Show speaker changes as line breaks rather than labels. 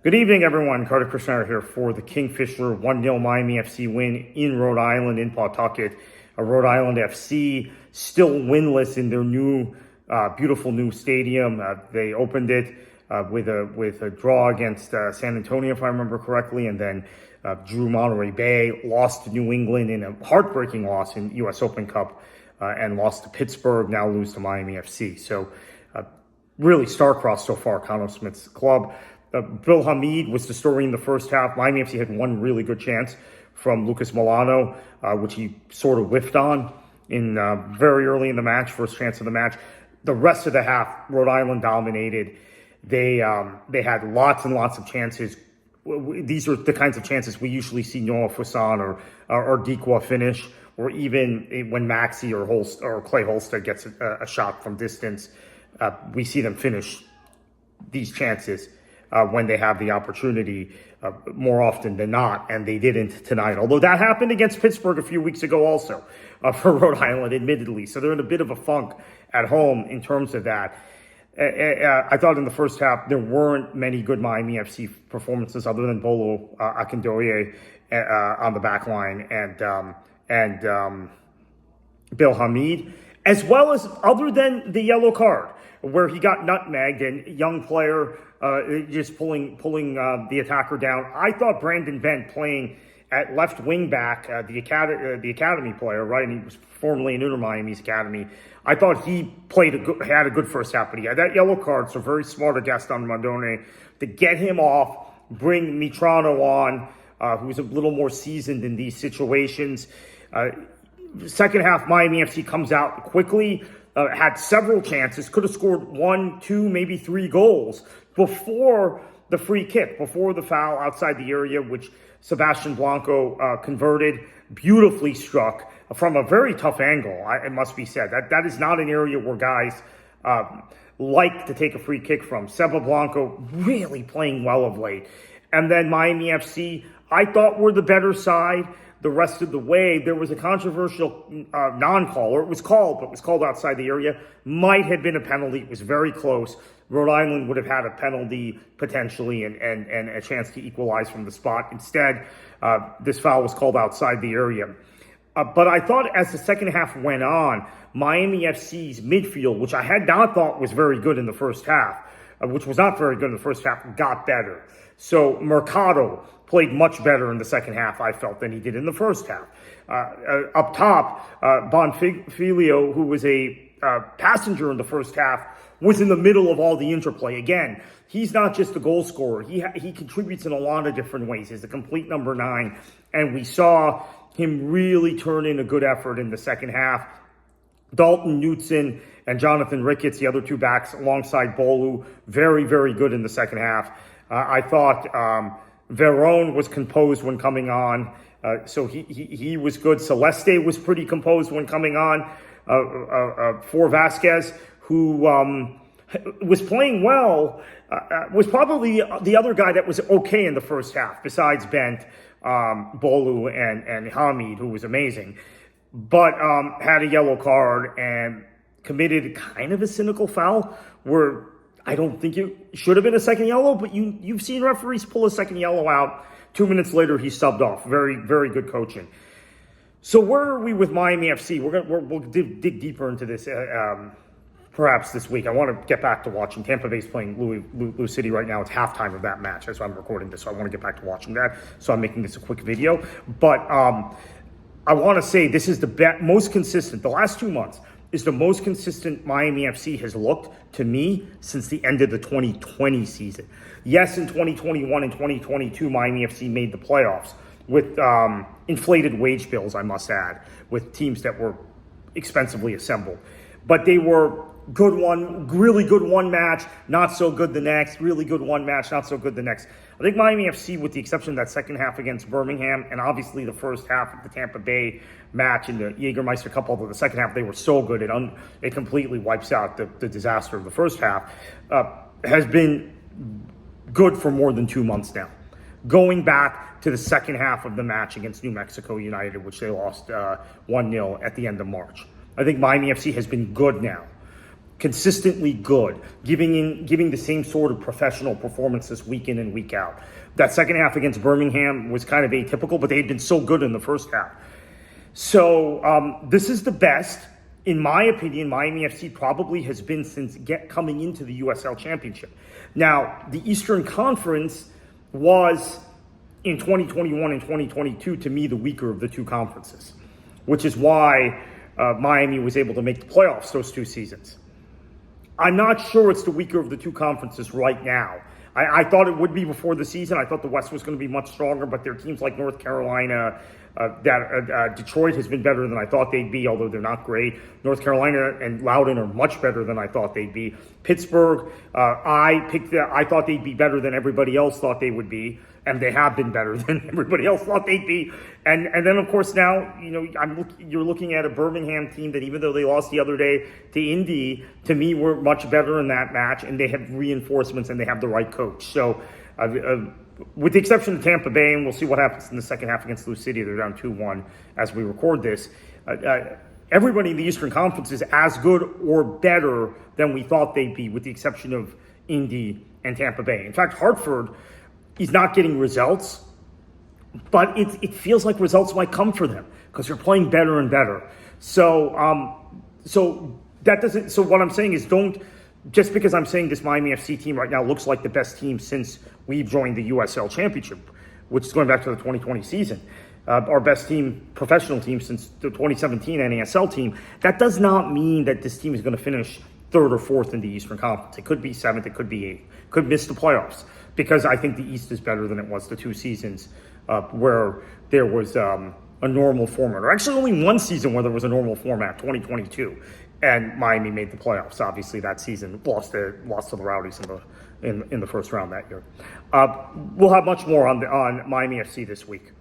Good evening, everyone. Carter Krishnaiyer here for the Kingfisher 1-0 Miami FC win in Rhode Island, in Pawtucket. Rhode Island FC still winless in their new, beautiful new stadium. They opened it with a draw against San Antonio, if I remember correctly, and then drew Monterey Bay, lost to New England in a heartbreaking loss in U.S. Open Cup, and lost to Pittsburgh, now lose to Miami FC. So really star-crossed so far, Connor Smith's club. Bill Hamid was the story in the first half. Miami FC had one really good chance from Lucas Milano, which he sort of whiffed on in very early in the match, first chance of the match. The rest of the half, Rhode Island dominated. They had lots and lots of chances. These are the kinds of chances we usually see Noah Fusan or Dikwa finish, or even when Maxi or Clay Holstead gets a shot from distance. We see them finish these chances when they have the opportunity more often than not, and they didn't tonight. Although that happened against Pittsburgh a few weeks ago also for Rhode Island, admittedly. So they're in a bit of a funk at home in terms of that. I thought in the first half there weren't many good Miami FC performances other than Bolo Akindoye on the back line and Bill Hamid, as well as other than the yellow card, where he got nutmegged and young player just pulling the attacker down. I thought Brandon Bent playing at left wing back, the academy player, right? And he was formerly in Inter Miami's academy. I thought he had a good first half, but he had that yellow card. So very smart of Gaston Mondone to get him off, bring Mitrano on, who's a little more seasoned in these situations. Second half, Miami FC comes out quickly. Had several chances, could have scored 1, 2, maybe 3 goals before the free kick, before the foul outside the area, which Sebastian Blanco converted, beautifully struck from a very tough angle, it must be said. That is not an area where guys like to take a free kick from. Seba Blanco really playing well of late. And then Miami FC, I thought, were the better side the rest of the way. There was a controversial non-call, or it was called, but it was called outside the area. Might have been a penalty. It was very close. Rhode Island would have had a penalty potentially and a chance to equalize from the spot. Instead, this foul was called outside the area. But I thought as the second half went on, Miami FC's midfield, which I had not thought was very good in the first half, which was not very good in the first half, got better. So Mercado played much better in the second half, I felt, than he did in the first half. Up top, Bonfiglio, who was a passenger in the first half, was in the middle of all the interplay. Again, he's not just a goal scorer. He contributes in a lot of different ways. He's a complete number 9, and we saw him really turn in a good effort in the second half. Dalton Knutson and Jonathan Ricketts, the other two backs, alongside Bolu, very, very good in the second half. I thought Verón was composed when coming on, so he was good. Celeste was pretty composed when coming on for Vasquez, who was playing well, was probably the other guy that was okay in the first half, besides Bent, Bolu, and Hamid, who was amazing, but had a yellow card and committed kind of a cynical foul where I don't think it should have been a second yellow, but you've seen referees pull a second yellow out. 2 minutes later, he subbed off. Very, very good coaching. So where are we with Miami FC? We'll dig deeper into this perhaps this week. I want to get back to watching. Tampa Bay's playing Louis City right now. It's halftime of that match as I'm recording this, so I want to get back to watching that. So I'm making this a quick video. But I want to say this is the most consistent. The last 2 months is the most consistent Miami FC has looked to me since the end of the 2020 season. Yes, in 2021 and 2022, Miami FC made the playoffs with inflated wage bills, I must add, with teams that were expensively assembled. But they were really good one match, not so good the next, really good one match, not so good the next. I think Miami FC, with the exception of that second half against Birmingham, and obviously the first half of the Tampa Bay match in the Jägermeister Cup, although the second half they were so good, it completely wipes out the disaster of the first half, has been good for more than 2 months now. Going back to the second half of the match against New Mexico United, which they lost 1-0 at the end of March. I think Miami FC has been good now. consistently good, giving the same sort of professional performances week in and week out. That second half against Birmingham was kind of atypical, but they had been so good in the first half. So this is the best, in my opinion, Miami FC probably has been since coming into the USL Championship. Now, the Eastern Conference was, in 2021 and 2022, to me, the weaker of the two conferences, which is why Miami was able to make the playoffs those two seasons. I'm not sure it's the weaker of the two conferences right now. I thought it would be before the season. I thought the West was going to be much stronger, but there are teams like North Carolina, Detroit has been better than I thought they'd be, although they're not great. North Carolina and Loudoun are much better than I thought they'd be. Pittsburgh, I thought they'd be better than everybody else thought they would be, and they have been better than everybody else thought they'd be. And then of course now, you're looking at a Birmingham team that, even though they lost the other day to Indy, to me were much better in that match, and they have reinforcements and they have the right coach. So with the exception of Tampa Bay, and we'll see what happens in the second half against Lou City, they're down 2-1 as we record this. Everybody in the Eastern Conference is as good or better than we thought they'd be, with the exception of Indy and Tampa Bay. In fact, Hartford is not getting results, but it feels like results might come for them because they're playing better and better. So that doesn't. So what I'm saying is, don't, just because I'm saying this Miami FC team right now looks like the best team since we've joined the USL Championship, which is going back to the 2020 season, our best team, professional team since the 2017 NASL team, that does not mean that this team is going to finish third or fourth in the Eastern Conference. It could be seventh, it could be eighth, could miss the playoffs, because I think the East is better than it was the two seasons where there was a normal format, or actually only one season where there was a normal format, 2022, and Miami made the playoffs. Obviously, that season lost to the Rowdies in the first round that year. We'll have much more on Miami FC this week.